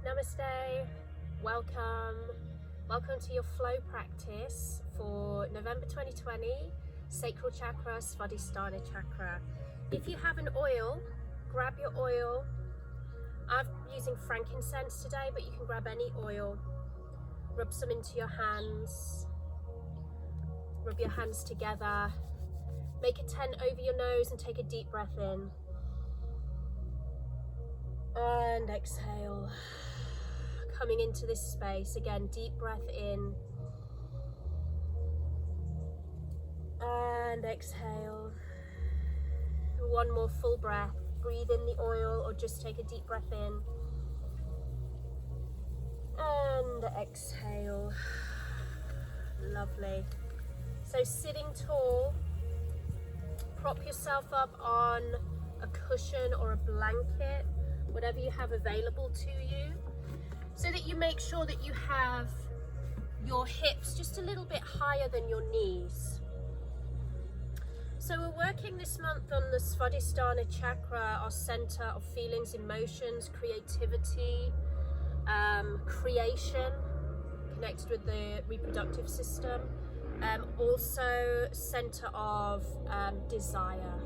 Namaste, welcome to your flow practice for November 2020, Sacral Chakra, Swadhisthana Chakra. If you have an oil, grab your oil. I'm using frankincense today, but you can grab any oil. Rub some into your hands, rub your hands together, make a 10 over your nose and take a deep breath in. And exhale. Coming into this space, again, deep breath in. And exhale. One more full breath. Breathe in the oil or just take a deep breath in. And exhale. Lovely. So sitting tall, prop yourself up on a cushion or a blanket, whatever you have available to you, so that you make sure that you have your hips just a little bit higher than your knees. So we're working this month on the Swadhisthana Chakra, our center of feelings, emotions, creativity, creation, connected with the reproductive system, also center of desire.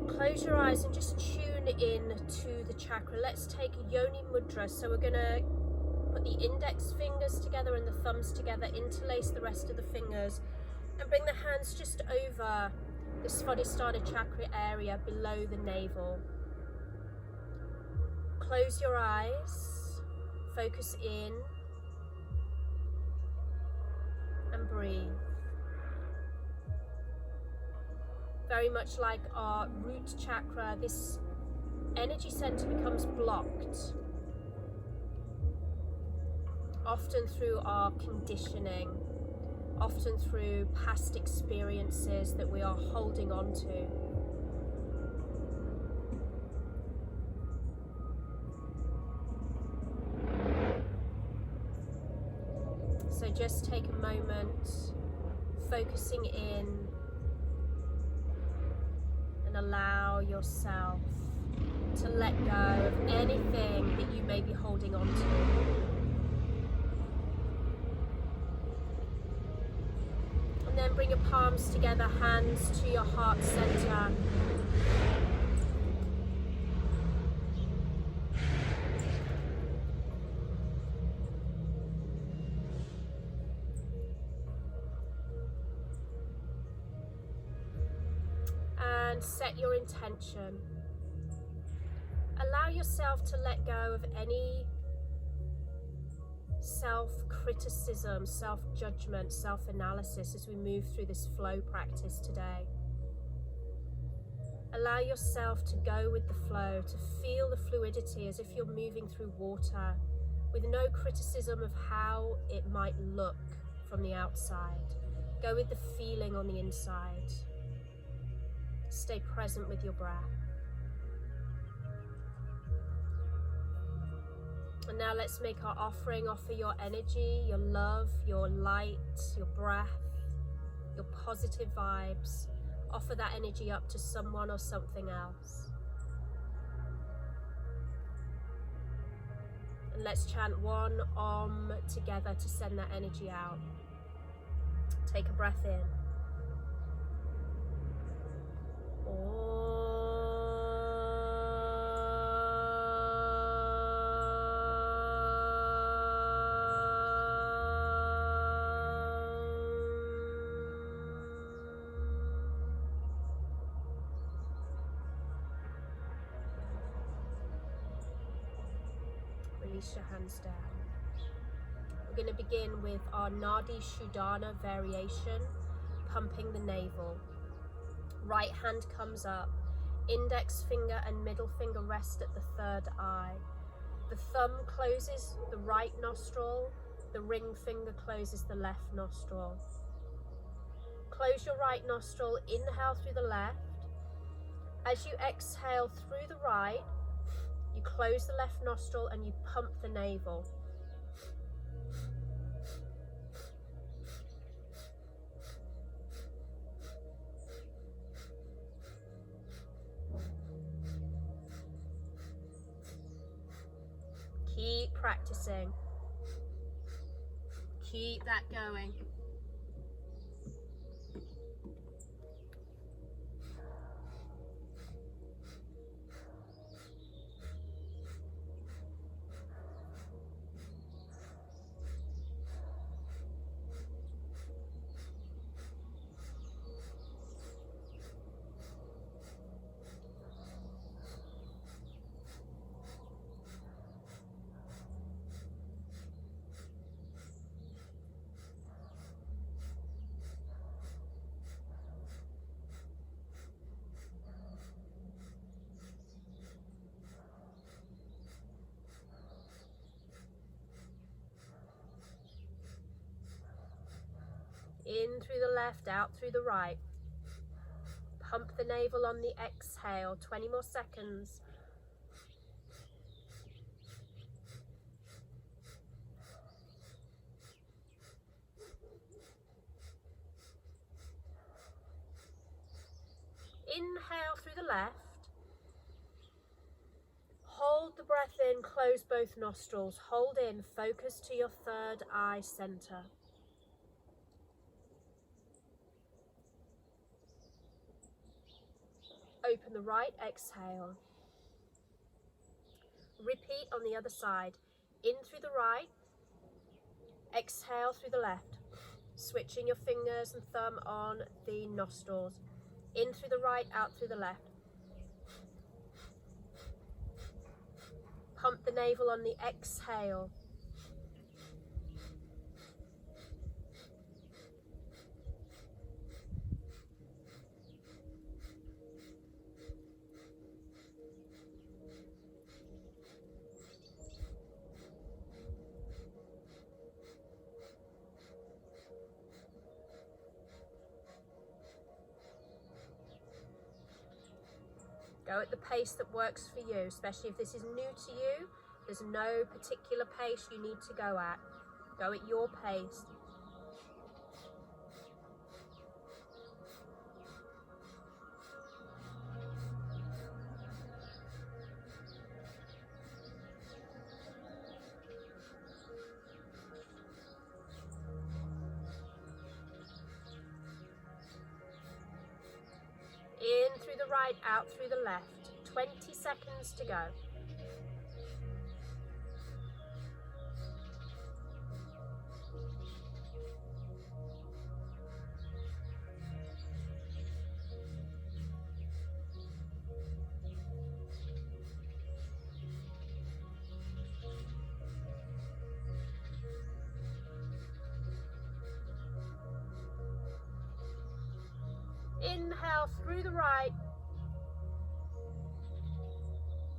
Close your eyes and just tune in to the chakra. Let's take Yoni Mudra. So we're going to put the index fingers together and the thumbs together, interlace the rest of the fingers, and bring the hands just over the Swadhisthana Chakra area below the navel. Close your eyes, focus in, and breathe. Very much like our root chakra, this energy center becomes blocked, often through our conditioning, often through past experiences that we are holding on to. So just take a moment, focusing in, and allow yourself to let go of anything that you may be holding on to. And then bring your palms together, hands to your heart center. And set your intention. Allow yourself to let go of any self-criticism, self-judgment, self-analysis as we move through this flow practice today. Allow yourself to go with the flow, to feel the fluidity as if you're moving through water, with no criticism of how it might look from the outside. Go with the feeling on the inside. Stay present with your breath. And now let's make our offering. Offer your energy, your love, your light, your breath, your positive vibes. Offer that energy up to someone or something else. And let's chant one Om together to send that energy out. Take a breath in. Release your hands down. We're going to begin with our Nadi Shodhana variation, pumping the navel. Right hand comes up, index finger and middle finger rest at the third eye. The thumb closes the right nostril, the ring finger closes the left nostril. Close your right nostril, inhale through the left. As you exhale through the right, you close the left nostril and you pump the navel. Keep practicing. Keep that going. In through the left, out through the right. Pump the navel on the exhale. 20 more seconds. Inhale through the left. Hold the breath in, close both nostrils. Hold in, focus to your third eye center. Open the right, exhale. Repeat on the other side. In through the right, exhale through the left. Switching your fingers and thumb on the nostrils. In through the right, out through the left. Pump the navel on the exhale. Go at the pace that works for you, especially if this is new to you. There's no particular pace you need to go at. Go at your pace. In through the right, out through the left. 20 seconds to go. Inhale through the right.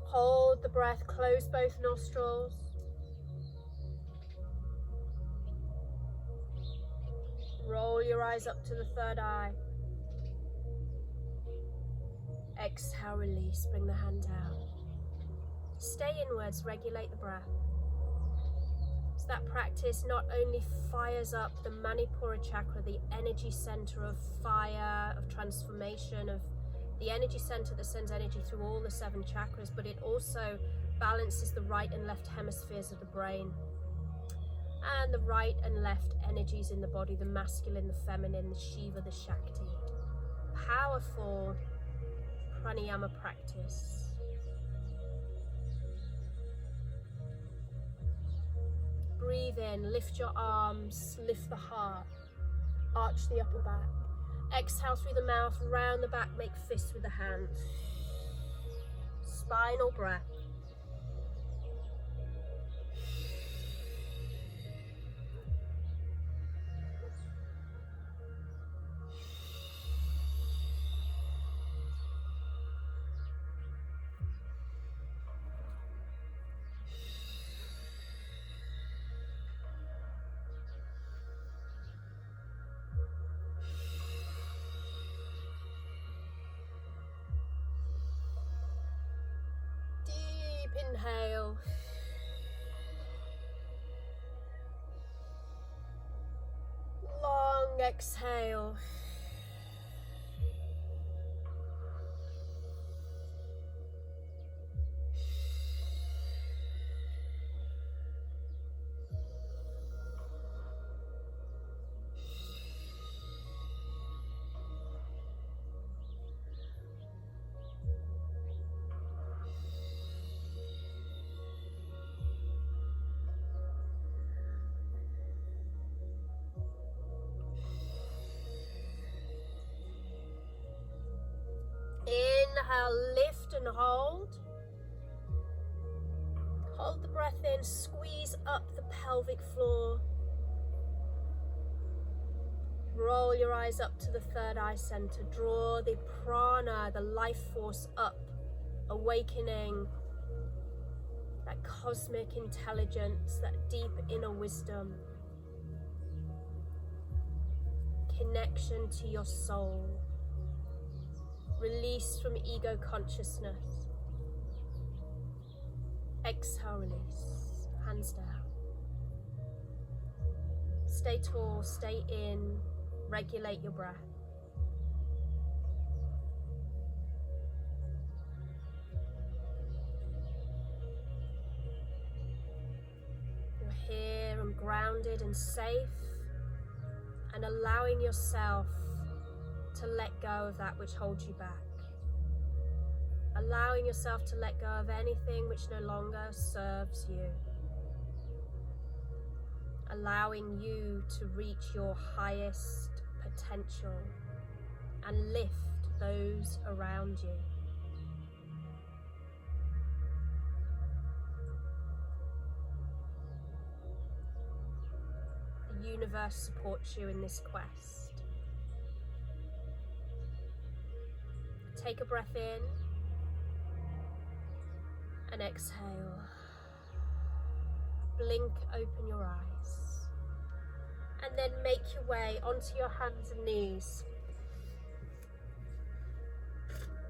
Hold the breath, close both nostrils. Roll your eyes up to the third eye. Exhale, release, bring the hand down. Stay inwards, regulate the breath. So that practice not only fires up the Manipura chakra, the energy center of fire, of transformation, of the energy center that sends energy through all the 7 chakras, but it also balances the right and left hemispheres of the brain. And the right and left energies in the body, the masculine, the feminine, the Shiva, the Shakti. Powerful pranayama practice. Breathe in, lift your arms, lift the heart, arch the upper back. Exhale through the mouth, round the back, make fists with the hands. Spinal breath. Inhale. Long exhale. Inhale, lift and hold. Hold the breath in, squeeze up the pelvic floor. Roll your eyes up to the third eye center. Draw the prana, the life force up, awakening that cosmic intelligence, that deep inner wisdom. Connection to your soul. Release from ego consciousness. Exhale, release. Hands down. Stay tall, stay in. Regulate your breath. You're here and grounded and safe, and allowing yourself to let go of that which holds you back. Allowing yourself to let go of anything which no longer serves you. Allowing you to reach your highest potential and lift those around you. The universe supports you in this quest. Take a breath in and exhale. Blink open your eyes. And then make your way onto your hands and knees.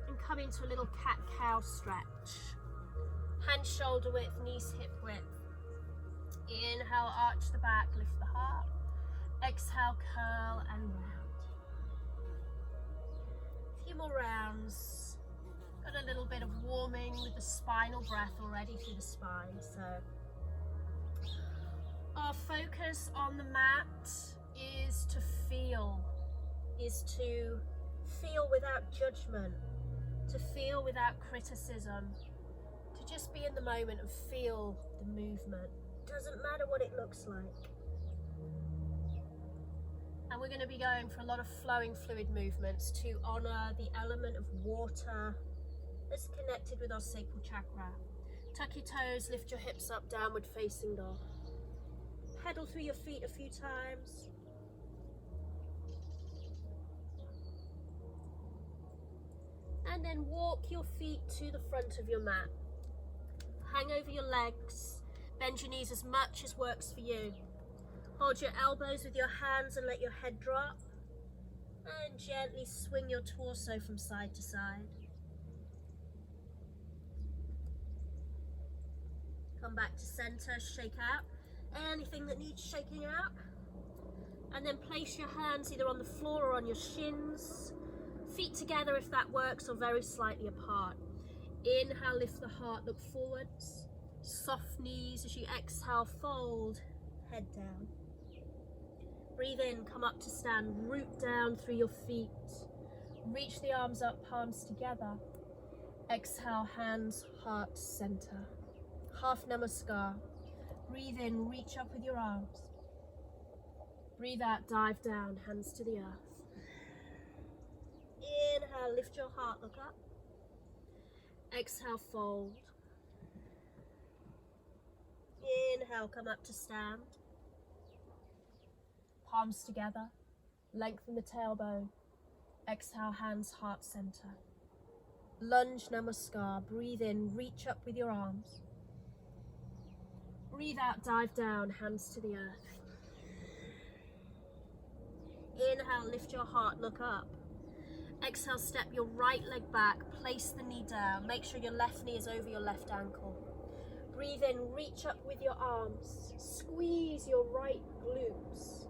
And come into a little cat-cow stretch. Hands shoulder width, knees hip width. Inhale, arch the back, lift the heart. Exhale, curl and round. A few more rounds. Got a little bit of warming with the spinal breath already through the spine. So our focus on the mat is to feel without judgment, to feel without criticism, to just be in the moment and feel the movement. Doesn't matter what it looks like. And we're going to be going for a lot of flowing fluid movements to honor the element of water that's connected with our sacral chakra. Tuck your toes, lift your hips up, downward facing dog. Pedal through your feet a few times. And then walk your feet to the front of your mat. Hang over your legs. Bend your knees as much as works for you. Hold your elbows with your hands and let your head drop. And gently swing your torso from side to side. Come back to center, shake out anything that needs shaking out. And then place your hands either on the floor or on your shins. Feet together if that works, or very slightly apart. Inhale, lift the heart, look forwards. Soft knees as you exhale, fold, head down. Breathe in, come up to stand, root down through your feet. Reach the arms up, palms together. Exhale, hands, heart, center. Half namaskar. Breathe in, reach up with your arms. Breathe out, dive down, hands to the earth. Inhale, lift your heart, look up. Exhale, fold. Inhale, come up to stand. Palms together, lengthen the tailbone. Exhale, hands, heart, center. Lunge, namaskar. Breathe in, reach up with your arms. Breathe out, dive down, hands to the earth. Inhale, lift your heart, look up. Exhale, step your right leg back, place the knee down. Make sure your left knee is over your left ankle. Breathe in, reach up with your arms. Squeeze your right glutes.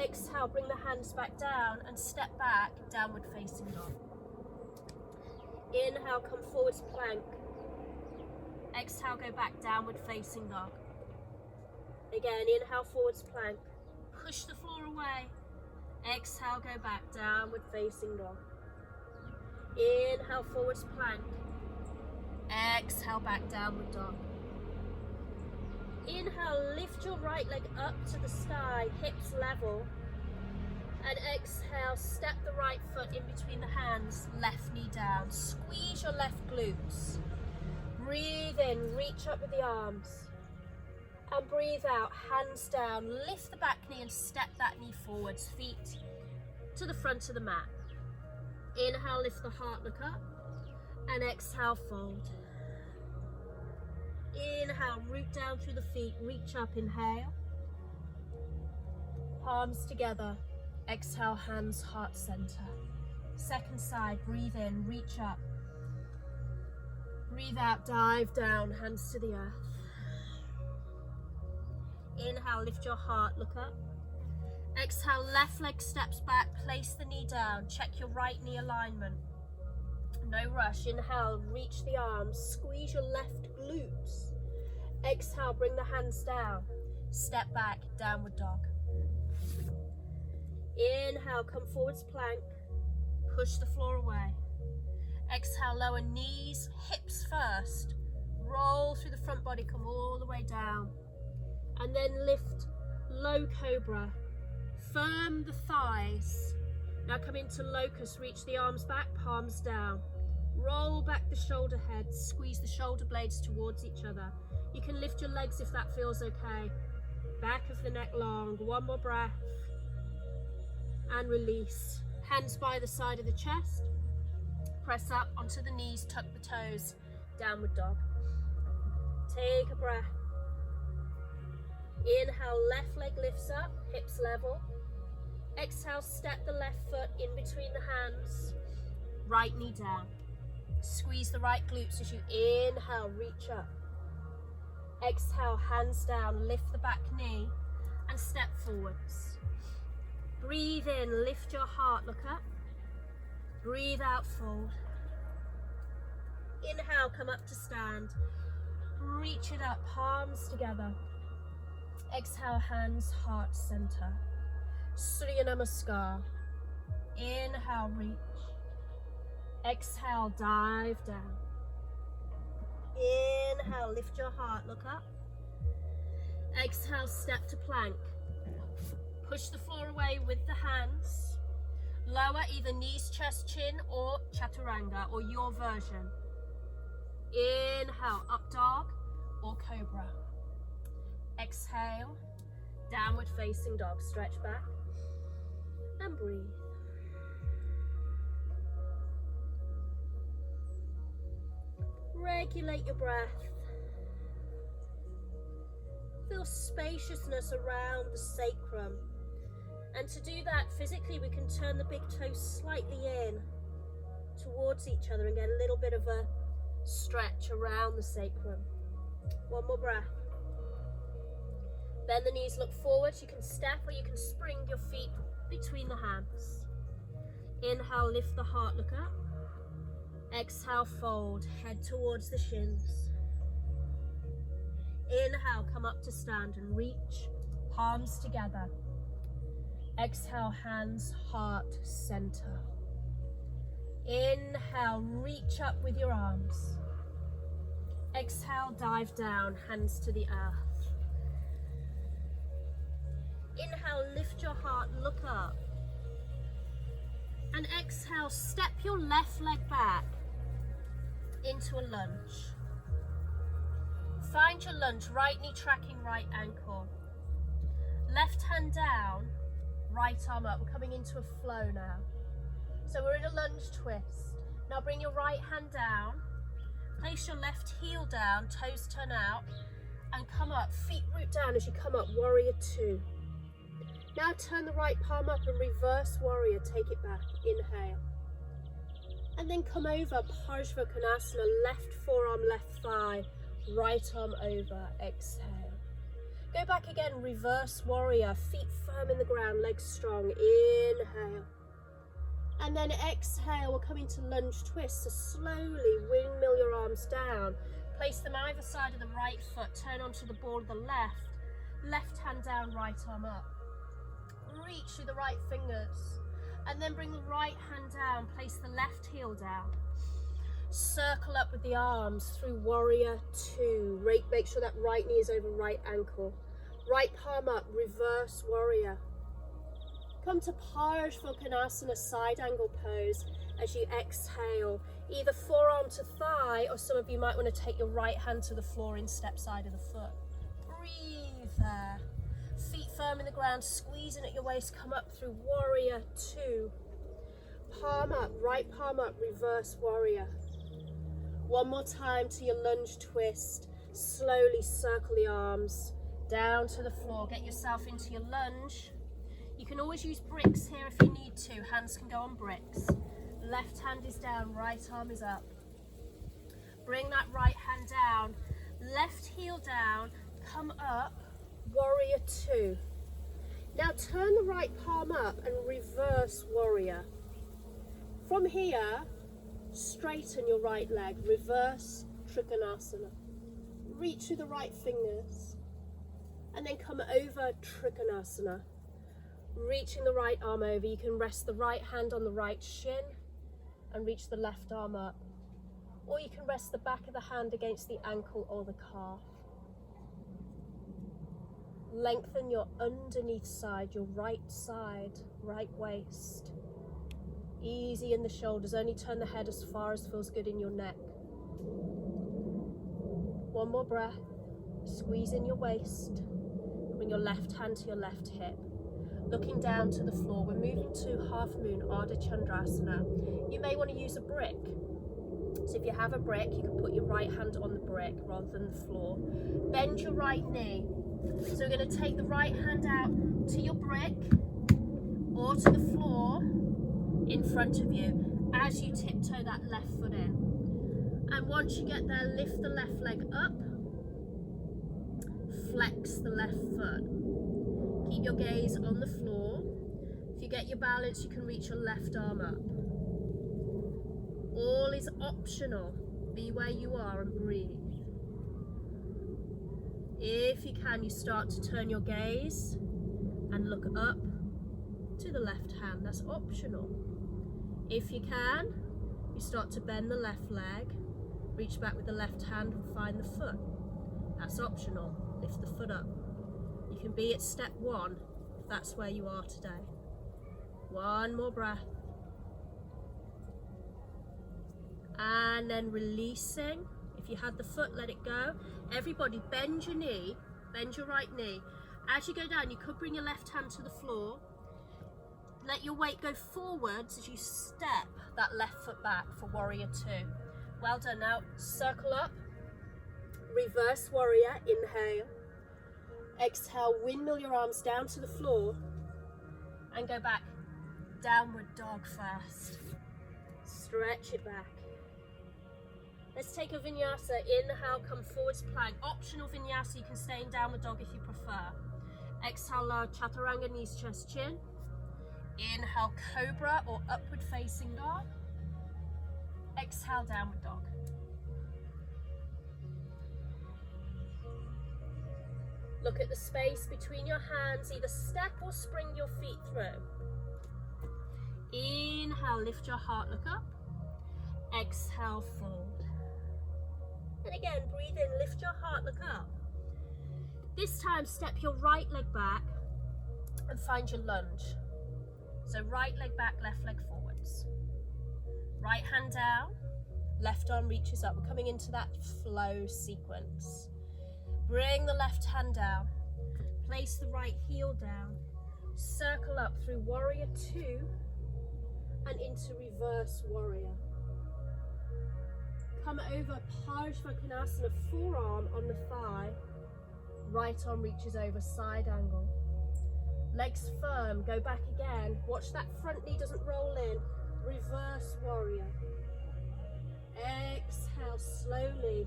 Exhale, bring the hands back down and step back, downward facing dog. Inhale, come forwards plank. Exhale, go back, downward facing dog. Again, inhale, forwards plank. Push the floor away. Exhale, go back, downward facing dog. Inhale, forwards plank. Exhale, back, downward dog. Inhale, lift your right leg up to the sky, hips level. And exhale, step the right foot in between the hands, left knee down. Squeeze your left glutes. Breathe in, reach up with the arms. And breathe out, hands down. Lift the back knee and step that knee forwards, feet to the front of the mat. Inhale, lift the heart, look up. And exhale, fold. Inhale, root down through the feet, reach up, inhale. Palms together. Exhale, hands, heart center. Second side, breathe in, reach up. Breathe out, dive down, hands to the earth. Inhale, lift your heart, look up. Exhale, left leg steps back, place the knee down, check your right knee alignment. No rush. Inhale, reach the arms, squeeze your left glutes. Exhale, bring the hands down, step back, downward dog. Inhale, come forwards plank, push the floor away. Exhale, lower knees, hips first. Roll through the front body, come all the way down. And then lift, low cobra. Firm the thighs. Now come into locust, reach the arms back, palms down. Roll back the shoulder head, squeeze the shoulder blades towards each other. You can lift your legs if that feels okay. Back of the neck long, one more breath. And release. Hands by the side of the chest. Press up onto the knees, tuck the toes. Downward dog. Take a breath. Inhale, left leg lifts up, hips level. Exhale, step the left foot in between the hands. Right knee down. Squeeze the right glutes as you inhale, reach up. Exhale, hands down, lift the back knee and step forwards. Breathe in, lift your heart, look up. Breathe out, fold. Inhale, come up to stand. Reach it up, palms together. Exhale, hands, heart center. Surya Namaskar. Inhale, reach. Exhale, dive down. Inhale, lift your heart, look up. Exhale, step to plank. Push the floor away with the hands. Lower either knees, chest, chin, or chaturanga, or your version. Inhale, up dog or cobra. Exhale, downward facing dog. Stretch back and breathe. Regulate your breath. Feel spaciousness around the sacrum. And to do that, physically, we can turn the big toes slightly in towards each other and get a little bit of a stretch around the sacrum. One more breath. Bend the knees, look forward. You can step or you can spring your feet between the hands. Inhale, lift the heart, look up. Exhale, fold, head towards the shins. Inhale, come up to stand and reach, palms together. Exhale, hands, heart, center. Inhale, reach up with your arms. Exhale, dive down, hands to the earth. Inhale, lift your heart, look up. And exhale, step your left leg back into a lunge. Find your lunge, right knee tracking right ankle. Left hand down, right arm up. We're coming into a flow now. So we're in a lunge twist. Now bring your right hand down. Place your left heel down, toes turn out, and come up. Feet root down as you come up, warrior two. Now turn the right palm up and reverse warrior, take it back, inhale. And then come over, Parshvakonasana, left forearm, left thigh, right arm over, exhale. Go back again, reverse warrior, feet firm in the ground, legs strong, inhale. And then exhale, we're coming to lunge twist, so slowly windmill your arms down. Place them either side of the right foot, turn onto the ball of the left. Left hand down, right arm up. Reach through the right fingers. And then bring the right hand down, place the left heel down. Circle up with the arms through warrior two. Make sure that right knee is over right ankle. Right palm up, reverse warrior. Come to Swadhisthana side angle pose as you exhale, either forearm to thigh, or some of you might want to take your right hand to the floor in step side of the foot. Breathe there. Feet firm in the ground, squeezing at your waist, come up through warrior two. Palm up, right palm up, reverse warrior. One more time to your lunge twist. Slowly circle the arms down to the floor. Get yourself into your lunge. You can always use bricks here if you need to. Hands can go on bricks. Left hand is down, right arm is up. Bring that right hand down. Left heel down, come up, warrior two. Now turn the right palm up and reverse warrior. From here, straighten your right leg, reverse Trikonasana. Reach through the right fingers and then come over Trikonasana. Reaching the right arm over, you can rest the right hand on the right shin and reach the left arm up. Or you can rest the back of the hand against the ankle or the calf. Lengthen your underneath side, your right side, right waist. Easy in the shoulders, only turn the head as far as feels good in your neck. One more breath, squeeze in your waist. Bring your left hand to your left hip. Looking down to the floor, we're moving to half moon Ardha Chandrasana. You may want to use a brick. So if you have a brick, you can put your right hand on the brick rather than the floor. Bend your right knee. So we're going to take the right hand out to your brick or to the floor in front of you as you tiptoe that left foot in. And once you get there, lift the left leg up, flex the left foot. Keep your gaze on the floor. If you get your balance, you can reach your left arm up. All is optional. Be where you are and breathe. If you can, you start to turn your gaze and look up to the left hand. That's optional. If you can, you start to bend the left leg, reach back with the left hand and find the foot. That's optional. Lift the foot up. You can be at step one if that's where you are today. One more breath. And then releasing. If you had the foot, let it go. Everybody bend your knee, bend your right knee. As you go down, you could bring your left hand to the floor. Let your weight go forwards as you step that left foot back for warrior two. Well done. Now circle up, reverse warrior, inhale. Exhale, windmill your arms down to the floor and go back. Downward dog first. Stretch it back. Let's take a vinyasa. Inhale, come forwards plank. Optional vinyasa, you can stay in downward dog if you prefer. Exhale, lower chaturanga, knees, chest, chin. Inhale, cobra or upward facing dog. Exhale, downward dog. Look at the space between your hands, either step or spring your feet through. Inhale, lift your heart, look up. Exhale, fold. And again, breathe in, lift your heart, look up. This time, step your right leg back and find your lunge. So right leg back, left leg forwards. Right hand down, left arm reaches up. We're coming into that flow sequence. Bring the left hand down, place the right heel down, circle up through warrior two and into reverse warrior. Come over Swadhisthana, forearm on the thigh, right arm reaches over, side angle. Legs firm, go back again. Watch that front knee doesn't roll in. Reverse warrior. Exhale slowly,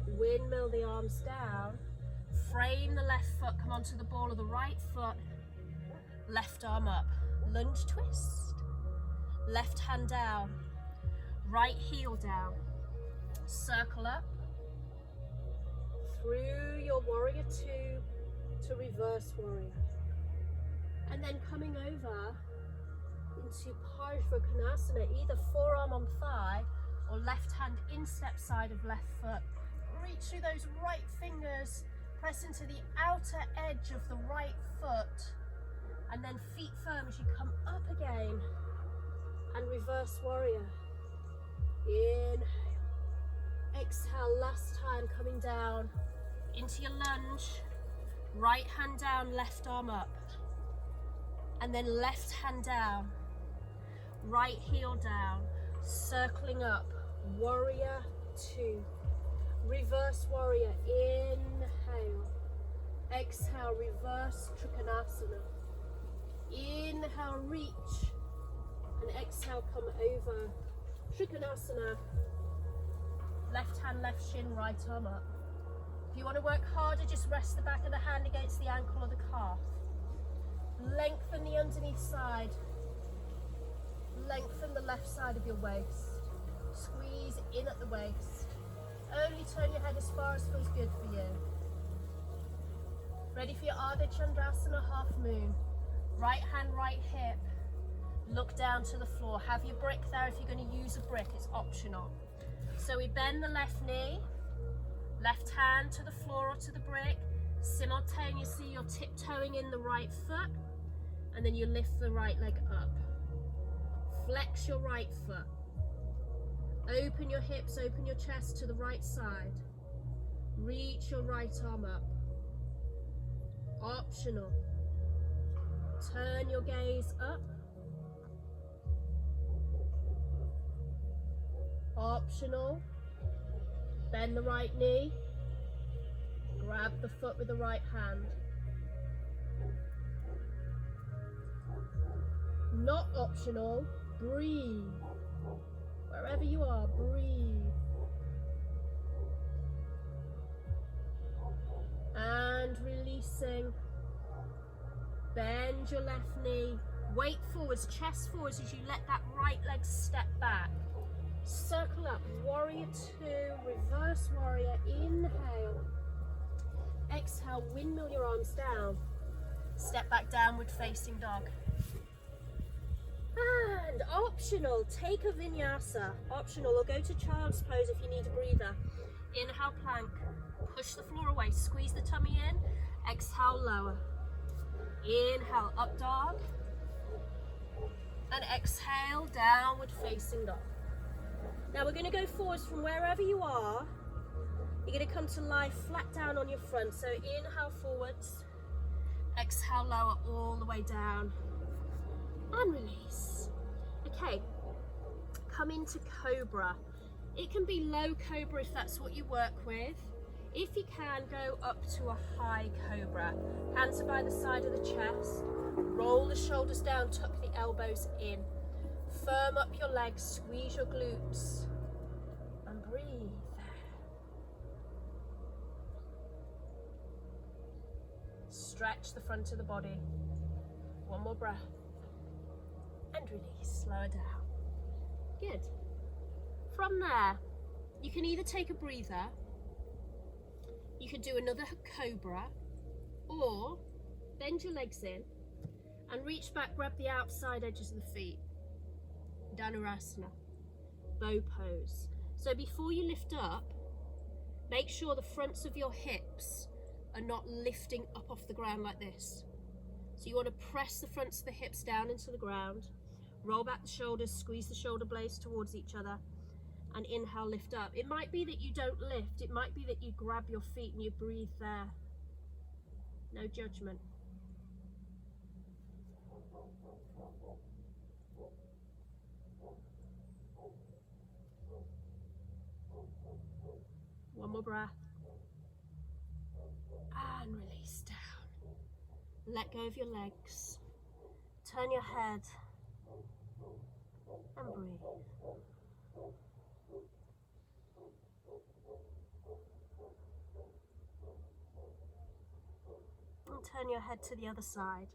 windmill the arms down. Frame the left foot, come onto the ball of the right foot. Left arm up, lunge twist. Left hand down, right heel down. Circle up through your warrior two to reverse warrior. And then coming over into Swadhisthana, either forearm on thigh or left hand instep side of left foot. Reach through those right fingers, press into the outer edge of the right foot And then feet firm as you come up again. And reverse warrior. Inhale. Exhale, last time, coming down into your lunge. Right hand down, left arm up. And then left hand down. Right heel down. Circling up. Warrior 2. Reverse warrior. Inhale. Exhale, reverse Trikonasana. Inhale, reach. And exhale, come over. Trikonasana. Left hand, left shin, right arm up. If you want to work harder, just rest the back of the hand against the ankle or the calf. Lengthen the underneath side. Lengthen the left side of your waist. Squeeze in at the waist. Only turn your head as far as feels good for you. Ready for your Ardha Chandrasana, half moon. Right hand, right hip. Look down to the floor. Have your brick there if you're going to use a brick. It's optional. So we bend the left knee. Left hand to the floor or to the brick. Simultaneously, you're tiptoeing in the right foot. And then you lift the right leg up. Flex your right foot. Open your hips, open your chest to the right side. Reach your right arm up. Optional. Turn your gaze up. Optional. Bend the right knee. Grab the foot with the right hand. Not optional. Breathe. Wherever you are, breathe. And releasing. Bend your left knee. Weight forwards, chest forwards as you let that right leg step back. Circle up. Warrior 2. Reverse warrior. Inhale. Exhale. Windmill your arms down. Step back, downward facing dog. And optional, take a vinyasa. Optional, or go to child's pose if you need a breather. Inhale, plank. Push the floor away. Squeeze the tummy in. Exhale, lower. Inhale, up dog. And exhale, downward facing dog. Now we're going to go forwards from wherever you are. You're going to come to lie flat down on your front. So inhale forwards. Exhale, lower all the way down. And release. Okay, come into cobra. It can be low cobra if that's what you work with. If you can, go up to a high cobra. Hands are by the side of the chest. Roll the shoulders down, tuck the elbows in. Firm up your legs, squeeze your glutes. And breathe. Stretch the front of the body. One more breath. And release, slow it down. Good. From there, you can either take a breather, you can do another cobra, or bend your legs in and reach back, grab the outside edges of the feet. Dhanurasana, bow pose. So before you lift up, make sure the fronts of your hips are not lifting up off the ground like this. So you want to press the fronts of the hips down into the ground. Roll back the shoulders, squeeze the shoulder blades towards each other, and inhale, lift up. It might be that you don't lift. It might be that you grab your feet and you breathe there. No judgment. One more breath. And release down. Let go of your legs. Turn your head. And breathe. And turn your head to the other side.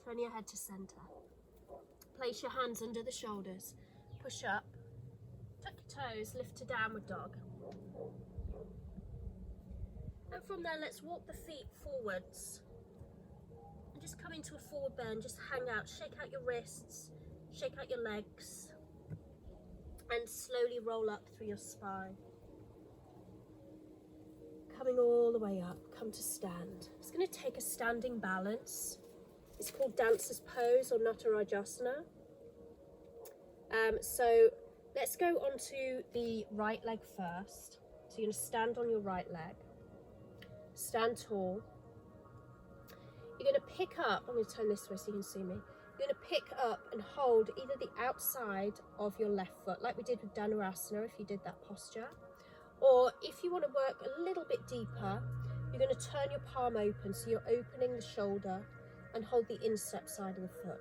Turn your head to center. Place your hands under the shoulders. Push up. Tuck your toes. Lift to downward dog. And from there, let's walk the feet forwards. And just come into a forward bend, just hang out, shake out your wrists, shake out your legs. And slowly roll up through your spine. Coming all the way up, come to stand. It's going to take a standing balance. It's called dancer's pose or Natarajasana. So let's go on to the right leg first. So you're going to stand on your right leg. Stand tall. You're going to pick up, I'm going to turn this way so you can see me. You're going to pick up and hold either the outside of your left foot, like we did with Dhanurasana if you did that posture. Or if you want to work a little bit deeper, you're going to turn your palm open, so you're opening the shoulder and hold the instep side of the foot.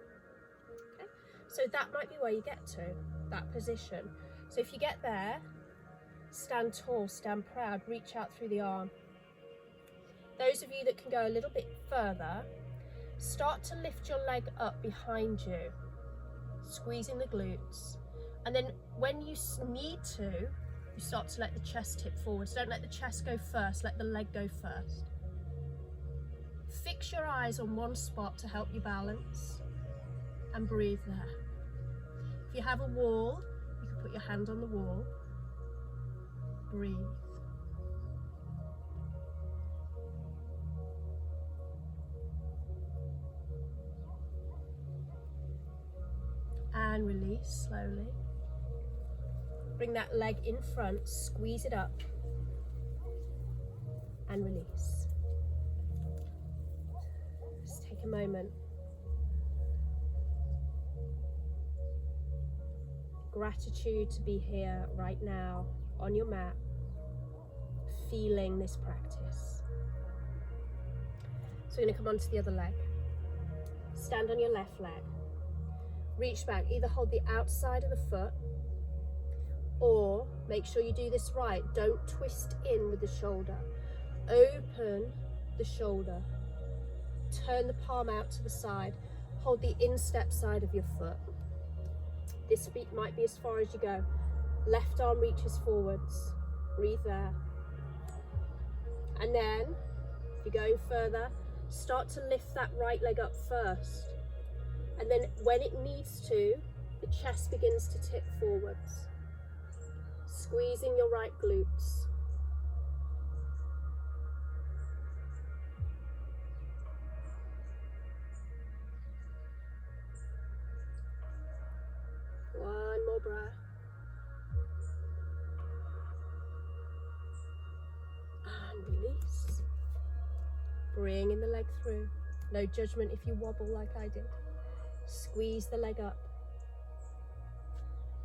Okay? So that might be where you get to, that position. So if you get there, stand tall, stand proud, reach out through the arm. Those of you that can go a little bit further, start to lift your leg up behind you, squeezing the glutes. And then when you need to, you start to let the chest tip forwards. Don't let the chest go first, let the leg go first. Fix your eyes on one spot to help you balance and breathe there. If you have a wall, you can put your hand on the wall. Breathe. And release slowly. Bring that leg in front, squeeze it up, and release. Just take a moment. Gratitude to be here right now on your mat, feeling this practice. So we're going to come onto the other leg. Stand on your left leg. Reach back, either hold the outside of the foot or make sure you do this right. Don't twist in with the shoulder. Open the shoulder. Turn the palm out to the side. Hold the instep side of your foot. This feet might be as far as you go. Left arm reaches forwards. Breathe there. And then, if you're going further, start to lift that right leg up first. And then when it needs to, the chest begins to tip forwards. Squeezing your right glutes. One more breath. And release. Bringing the leg through. No judgment if you wobble like I did. Squeeze the leg up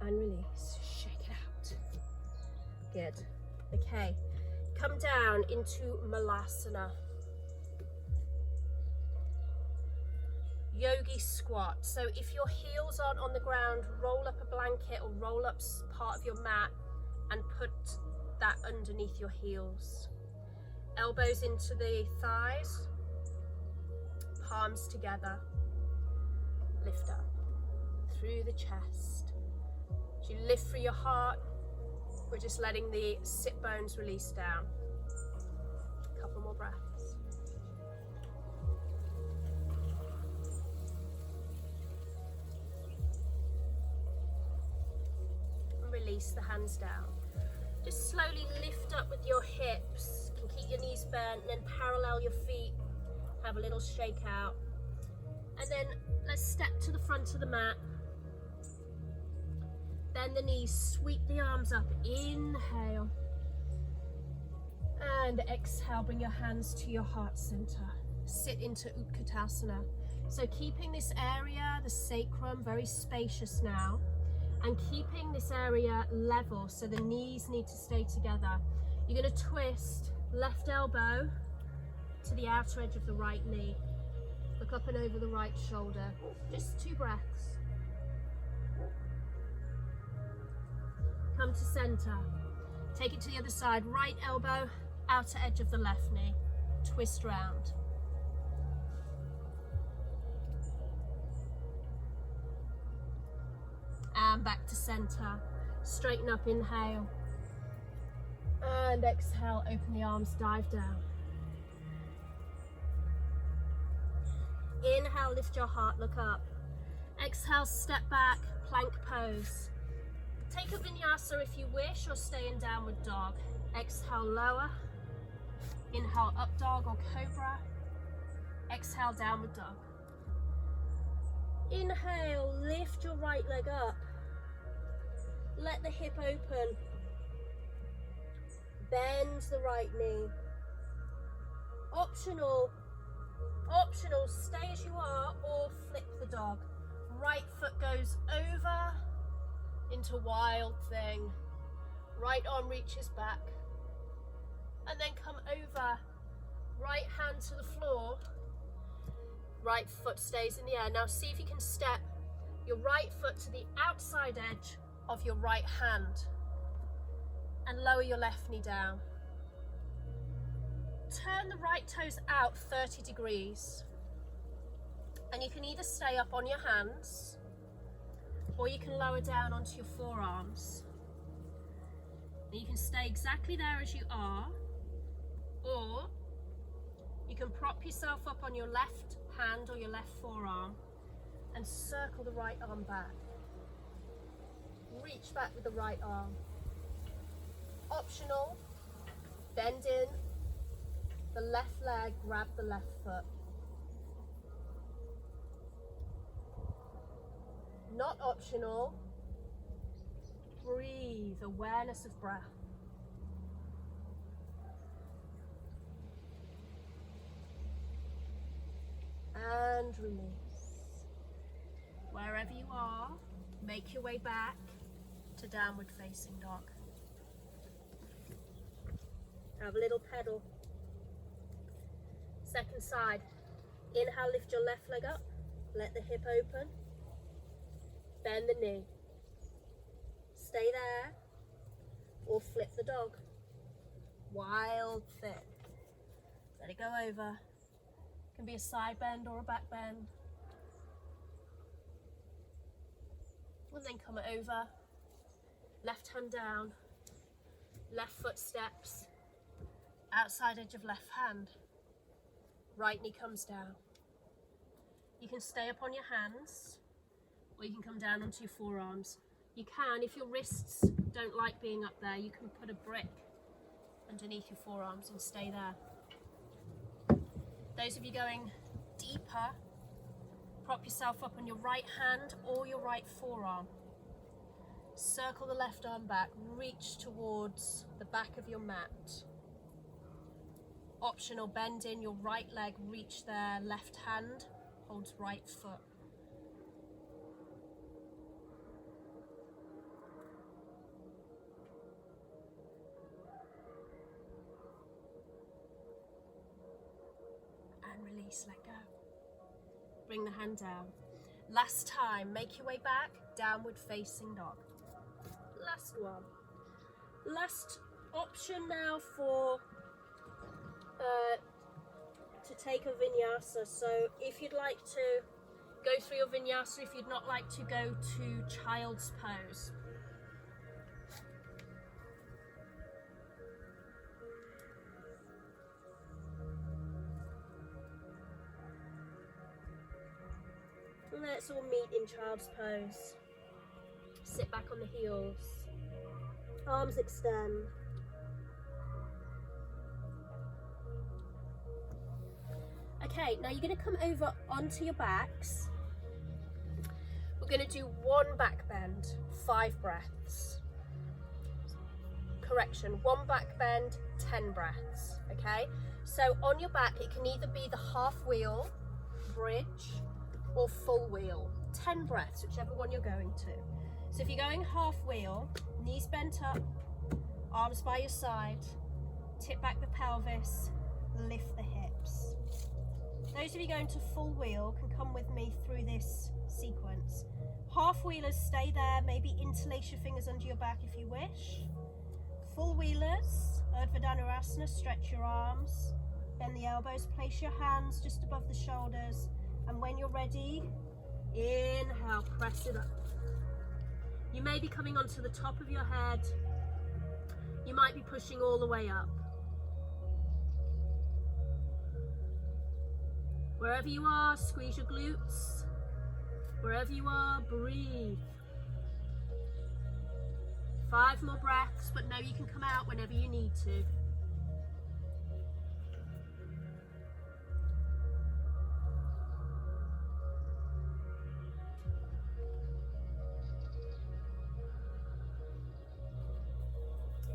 and release. Shake it out. Good. Okay. Come down into Malasana. Yogi squat. So if your heels aren't on the ground, roll up a blanket or roll up part of your mat and put that underneath your heels. Elbows into the thighs, palms together. Lift up through the chest. As you lift through your heart, we're just letting the sit bones release down. A couple more breaths. And release the hands down. Just slowly lift up with your hips. You can keep your knees bent and then parallel your feet. Have a little shake out. And then let's step to the front of the mat. Bend the knees, sweep the arms up. Inhale. And exhale, bring your hands to your heart center. Sit into Utkatasana. So keeping this area, the sacrum, very spacious now. And keeping this area level, so the knees need to stay together. You're going to twist left elbow to the outer edge of the right knee. Look up and over the right shoulder. Just 2 breaths. Come to center. Take it to the other side. Right elbow, outer edge of the left knee. Twist round. And back to center. Straighten up, inhale. And exhale, open the arms, dive down. Inhale, lift your heart, look up. Exhale, step back, plank pose. Take a vinyasa if you wish, or stay in downward dog. Exhale, lower. Inhale, up dog or cobra. Exhale, downward dog. Inhale, lift your right leg up. Let the hip open. Bend the right knee. Optional, stay as you are or flip the dog. Right foot goes over into wild thing. Right arm reaches back. And then come over. Right hand to the floor. Right foot stays in the air. Now see if you can step your right foot to the outside edge of your right hand. And lower your left knee down. Turn the right toes out 30 degrees. And you can either stay up on your hands, or you can lower down onto your forearms. And you can stay exactly there as you are, or you can prop yourself up on your left hand or your left forearm and circle the right arm back. Reach back with the right arm. Optional, bend in the left leg, grab the left foot. Not optional, breathe, awareness of breath. And release. Wherever you are, make your way back to downward facing dog. Have a little pedal. Second side. Inhale, lift your left leg up. Let the hip open. Bend the knee. Stay there or flip the dog. Wild thing. Let it go over. Can be a side bend or a back bend. And then come over. Left hand down. Left foot steps. Outside edge of left hand. Right knee comes down. You can stay up on your hands, or you can come down onto your forearms. You can, if your wrists don't like being up there, you can put a brick underneath your forearms and stay there. Those of you going deeper, prop yourself up on your right hand or your right forearm. Circle the left arm back, reach towards the back of your mat. Optional, bend in your right leg, reach there, left hand holds right foot. And release, let go. Bring the hand down. Last time, make your way back, downward facing dog. Last one. Last option now for to take a vinyasa. So if you'd like to go through your vinyasa, if you'd not like to go to child's pose. Let's all meet in child's pose. Sit back on the heels. Arms extend. Okay, now you're going to come over onto your backs. We're going to do one back bend, 5 breaths. Correction, 1 back bend, 10 breaths, okay? So on your back, it can either be the half wheel, bridge, or full wheel. 10 breaths, whichever one you're going to. So if you're going half wheel, knees bent up, arms by your side, tip back the pelvis, lift the hips. Those of you going to full wheel can come with me through this sequence. Half wheelers, stay there, maybe interlace your fingers under your back if you wish. Full wheelers, Urdhva Dhanurasana, stretch your arms, bend the elbows, place your hands just above the shoulders, and when you're ready, inhale, press it up. You may be coming onto the top of your head. You might be pushing all the way up. Wherever you are, squeeze your glutes. Wherever you are, breathe. 5 more breaths, but know you can come out whenever you need to.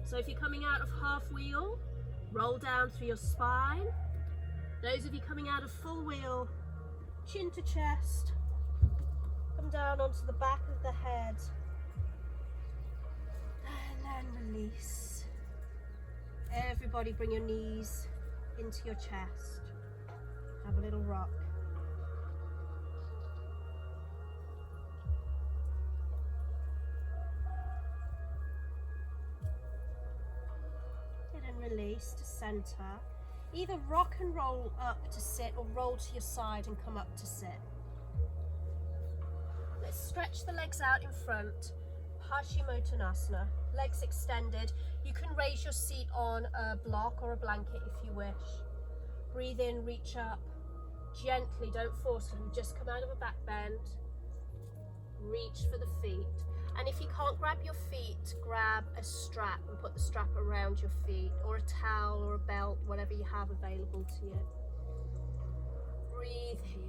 So if you're coming out of half wheel, roll down through your spine. Those of you coming out of full wheel, chin to chest, come down onto the back of the head, and then release. Everybody bring your knees into your chest. Have a little rock. Release to center. Either rock and roll up to sit or roll to your side and come up to sit. Let's stretch the legs out in front. Paschimottanasana. Legs extended. You can raise your seat on a block or a blanket if you wish. Breathe in, reach up. Gently, don't force it. We've just come out of a back bend. Reach for the feet. And if you can't grab your feet, grab a strap and put the strap around your feet, or a towel or a belt, whatever you have available to you. Breathe here.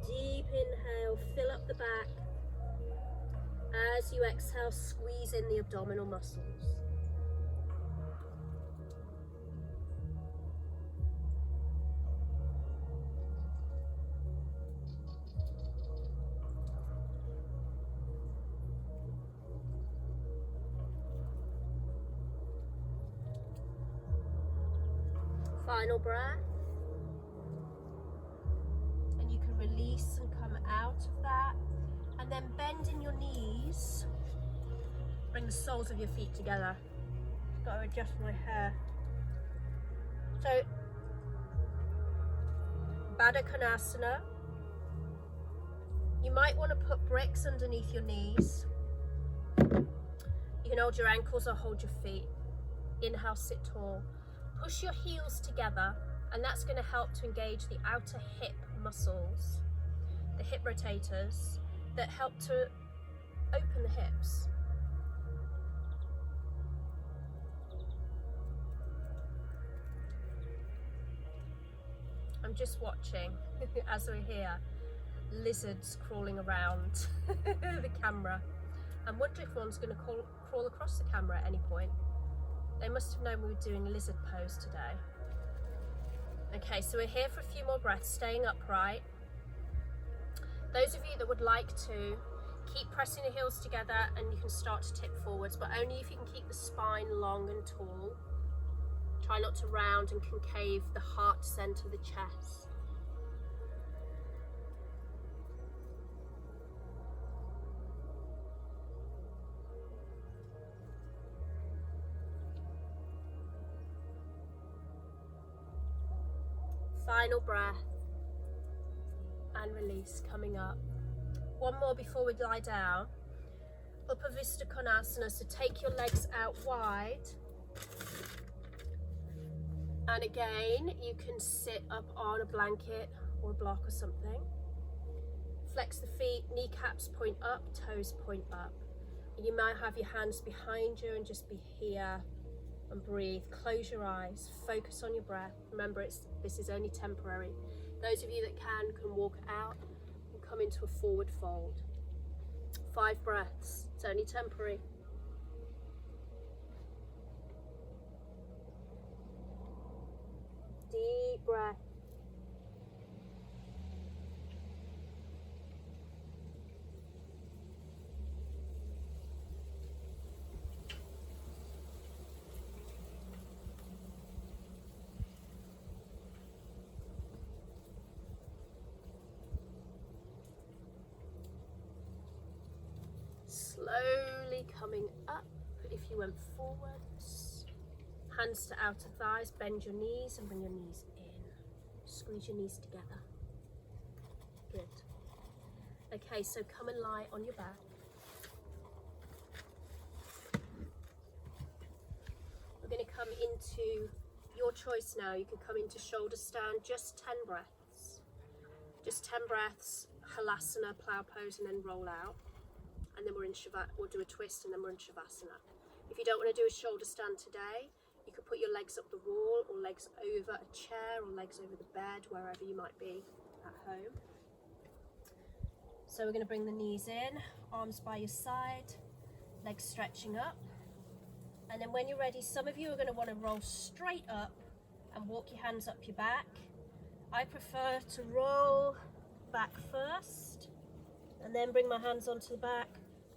Deep inhale, fill up the back. As you exhale, squeeze in the abdominal muscles. Final breath. And you can release and come out of that. And then bend in your knees. Bring the soles of your feet together. Got to adjust my hair. So, Baddha Konasana. You might want to put bricks underneath your knees. You can hold your ankles or hold your feet. Inhale, sit tall. Push your heels together, and that's going to help to engage the outer hip muscles, the hip rotators, that help to open the hips. I'm just watching, as we're here, lizards crawling around the camera. I'm wondering if one's going to crawl across the camera at any point. They must have known we were doing a lizard pose today. Okay, so we're here for a few more breaths, staying upright. Those of you that would like to, keep pressing the heels together and you can start to tip forwards, but only if you can keep the spine long and tall. Try not to round and concave the heart center of the chest. Final breath. And release, coming up. One more before we lie down. Upavista Konasana, so take your legs out wide. And again, you can sit up on a blanket or a block or something. Flex the feet, kneecaps point up, toes point up. And you might have your hands behind you and just be here and breathe. Close your eyes, focus on your breath. Remember, this is only temporary. Those of you that can walk out and come into a forward fold. 5 breaths, it's only temporary. Deep breath. Slowly coming up. If you went forwards, hands to outer thighs, bend your knees and bring your knees in. Squeeze your knees together. Good. Okay, so come and lie on your back. We're going to come into your choice now. You can come into shoulder stand, just 10 breaths. Just 10 breaths, halasana, plow pose, and then roll out. And then we're in we'll do a twist, and then we're in shavasana. If you don't want to do a shoulder stand today, you could put your legs up the wall, or legs over a chair, or legs over the bed, wherever you might be at home. So we're going to bring the knees in, arms by your side, legs stretching up. And then when you're ready, some of you are going to want to roll straight up and walk your hands up your back. I prefer to roll back first and then bring my hands onto the back,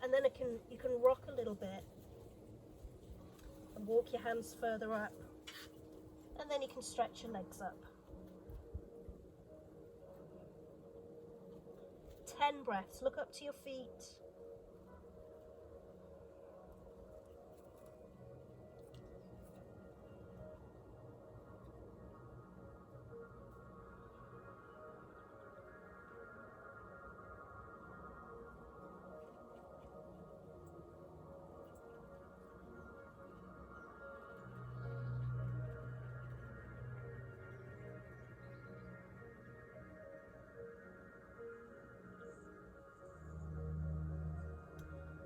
and then you can rock a little bit and walk your hands further up, and then you can stretch your legs up. 10 breaths. Look up to your feet.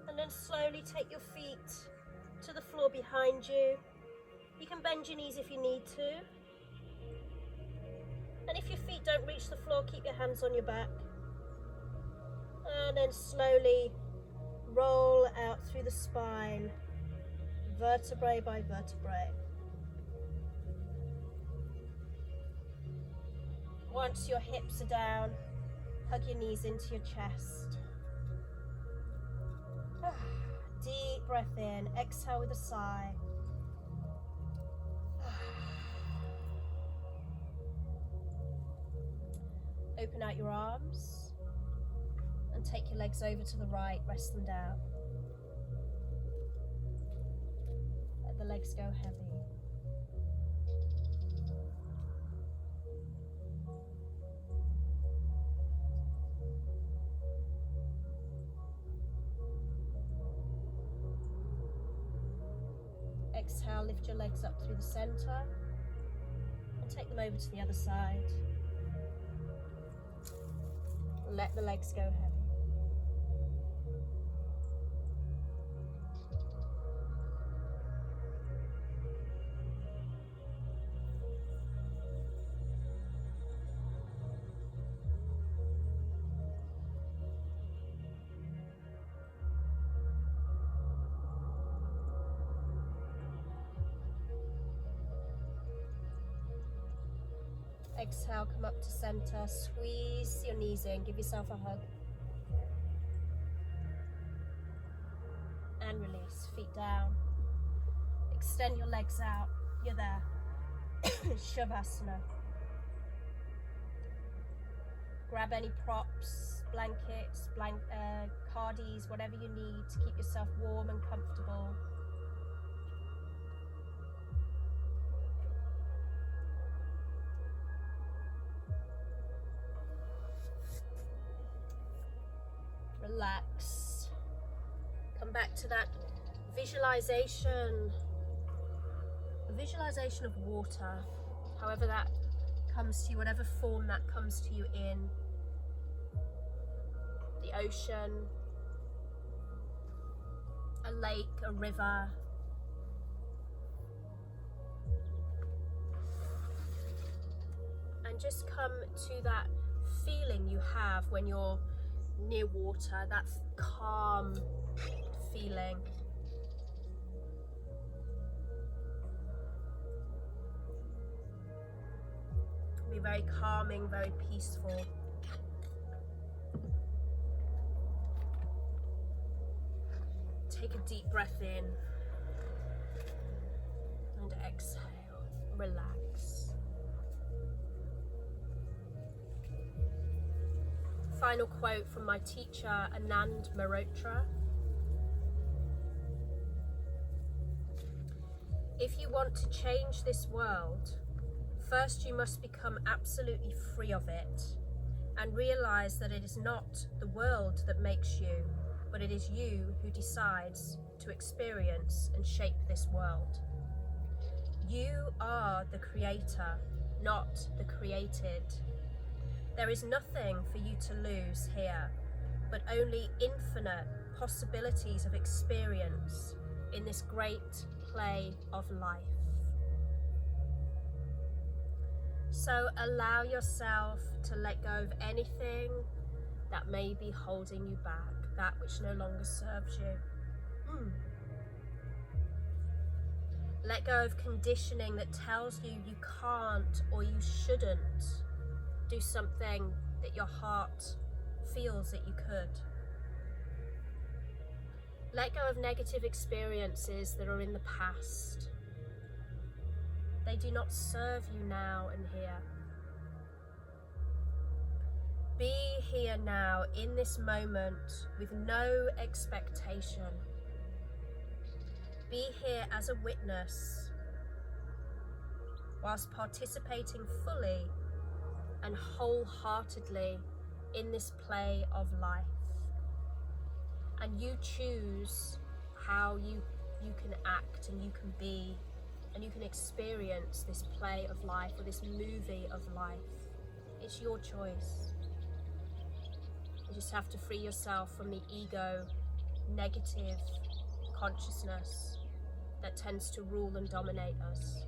And then slowly take your feet to the floor behind you. You can bend your knees if you need to. And if your feet don't reach the floor, keep your hands on your back. And then slowly roll out through the spine, vertebrae by vertebrae. Once your hips are down, hug your knees into your chest. Deep breath in, exhale with a sigh. Open out your arms and take your legs over to the right, rest them down. Let the legs go heavy. Exhale, lift your legs up through the center and take them over to the other side. Let the legs go heavy. Exhale, come up to center, squeeze your knees in, give yourself a hug. And release, feet down. Extend your legs out, you're there. Shavasana. Grab any props, blankets, cardies, whatever you need to keep yourself warm and comfortable. Relax. Come back to that visualization. A visualization of water, however that comes to you, whatever form that comes to you in. The ocean, a lake, a river. And just come to that feeling you have when you're near water, that calm feeling. Be very calming, very peaceful. Take a deep breath in and exhale. Relax. Final quote from my teacher, Anand Mehrotra. If you want to change this world, First, you must become absolutely free of it and realize that it is not the world that makes you, but it is you who decides to experience and shape this world. You are the creator, not the created. There is nothing for you to lose here, but only infinite possibilities of experience in this great play of life. So allow yourself to let go of anything that may be holding you back, that which no longer serves you. Let go of conditioning that tells you you can't or you shouldn't do something that your heart feels that you could. Let go of negative experiences that are in the past. They do not serve you now and here. Be here now in this moment with no expectation. Be here as a witness whilst participating fully and wholeheartedly in this play of life. And you choose how you can act and you can be and you can experience this play of life or this movie of life. It's your choice. You just have to free yourself from the ego, negative consciousness that tends to rule and dominate us.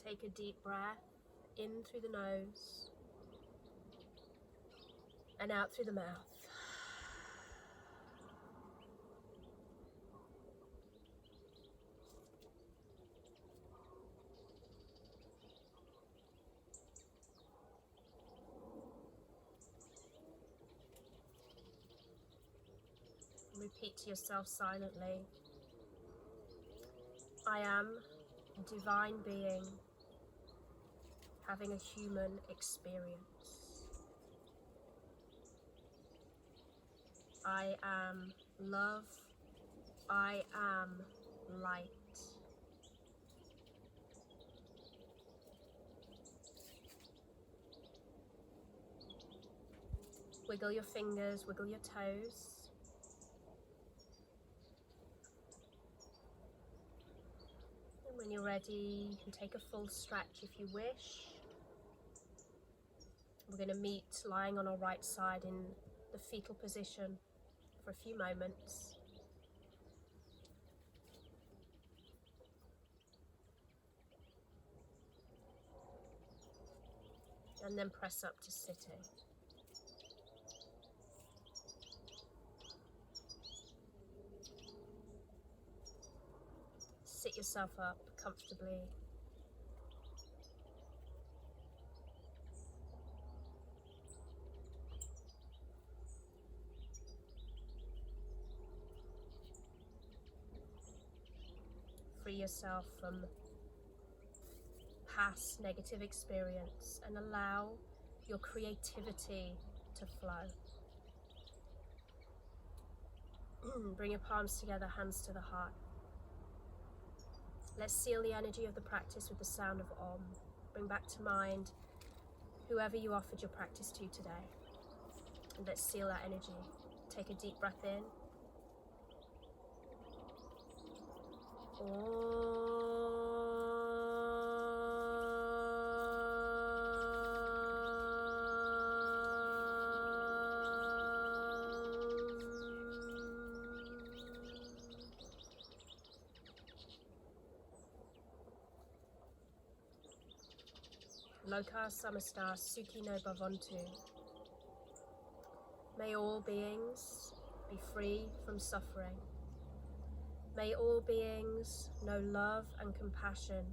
Take a deep breath in through the nose and out through the mouth. Repeat to yourself silently, I am a divine being having a human experience. I am love. I am light. Wiggle your fingers, wiggle your toes. And when you're ready, you can take a full stretch if you wish. We're going to meet lying on our right side in the fetal position for a few moments. And then press up to sitting. Sit yourself up comfortably. Free yourself from past negative experience and allow your creativity to flow. Bring your palms together, hands to the heart. Let's seal the energy of the practice with the sound of Om. Bring back to mind whoever you offered your practice to today. And let's seal that energy. Take a deep breath in. Loka samasta sukhi no bhavantu. May all beings be free from suffering. May all beings know love and compassion.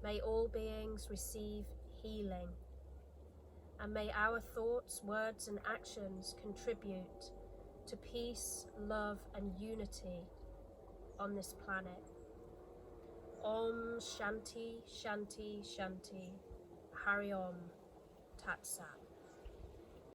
May all beings receive healing. And may our thoughts, words and actions contribute to peace, love, and unity on this planet. Om Shanti Shanti Shanti. Hari Om Tat Sat.